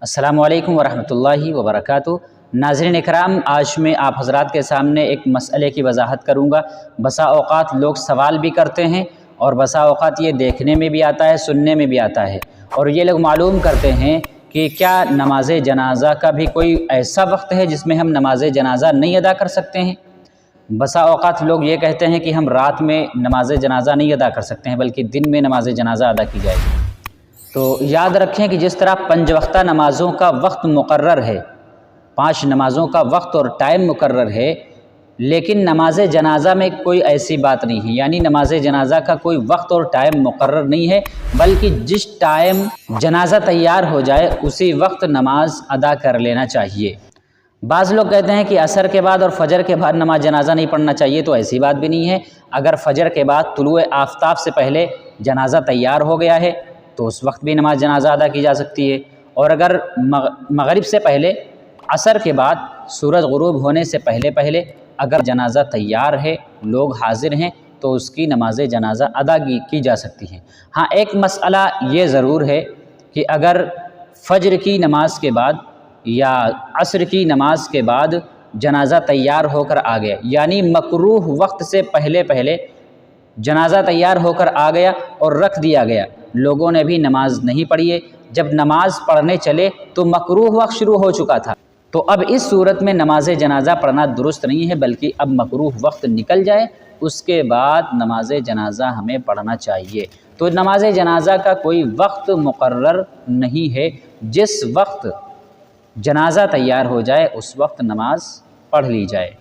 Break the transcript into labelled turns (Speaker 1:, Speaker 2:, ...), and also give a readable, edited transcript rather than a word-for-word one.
Speaker 1: السلام علیکم ورحمۃ اللہ وبرکاتہ۔ ناظرین اکرام، آج میں آپ حضرات کے سامنے ایک مسئلے کی وضاحت کروں گا۔ بسا اوقات لوگ سوال بھی کرتے ہیں اور بسا اوقات یہ دیکھنے میں بھی آتا ہے، سننے میں بھی آتا ہے، اور یہ لوگ معلوم کرتے ہیں کہ کیا نماز جنازہ کا بھی کوئی ایسا وقت ہے جس میں ہم نماز جنازہ نہیں ادا کر سکتے ہیں؟ بسا اوقات لوگ یہ کہتے ہیں کہ ہم رات میں نماز جنازہ نہیں ادا کر سکتے ہیں بلکہ دن میں نماز جنازہ ادا کی جائے گی۔ تو یاد رکھیں کہ جس طرح 5 وقتہ نمازوں کا وقت مقرر ہے، 5 نمازوں کا وقت اور ٹائم مقرر ہے، لیکن نماز جنازہ میں کوئی ایسی بات نہیں ہے، یعنی نماز جنازہ کا کوئی وقت اور ٹائم مقرر نہیں ہے، بلکہ جس ٹائم جنازہ تیار ہو جائے اسی وقت نماز ادا کر لینا چاہیے۔ بعض لوگ کہتے ہیں کہ عصر کے بعد اور فجر کے بعد نماز جنازہ نہیں پڑھنا چاہیے، تو ایسی بات بھی نہیں ہے۔ اگر فجر کے بعد طلوع آفتاب سے پہلے جنازہ تیار ہو گیا ہے تو اس وقت بھی نماز جنازہ ادا کی جا سکتی ہے، اور اگر مغرب سے پہلے، عصر کے بعد، سورج غروب ہونے سے پہلے اگر جنازہ تیار ہے، لوگ حاضر ہیں، تو اس کی نماز جنازہ ادا کی جا سکتی ہے۔ ہاں، ایک مسئلہ یہ ضرور ہے کہ اگر فجر کی نماز کے بعد یا عصر کی نماز کے بعد جنازہ تیار ہو کر آ گیا، یعنی مکروہ وقت سے پہلے جنازہ تیار ہو کر آ گیا اور رکھ دیا گیا، لوگوں نے بھی نماز نہیں پڑھی ہے، جب نماز پڑھنے چلے تو مکروہ وقت شروع ہو چکا تھا، تو اب اس صورت میں نماز جنازہ پڑھنا درست نہیں ہے، بلکہ اب مکروہ وقت نکل جائے اس کے بعد نماز جنازہ ہمیں پڑھنا چاہیے۔ تو نماز جنازہ کا کوئی وقت مقرر نہیں ہے، جس وقت جنازہ تیار ہو جائے اس وقت نماز پڑھ لی جائے۔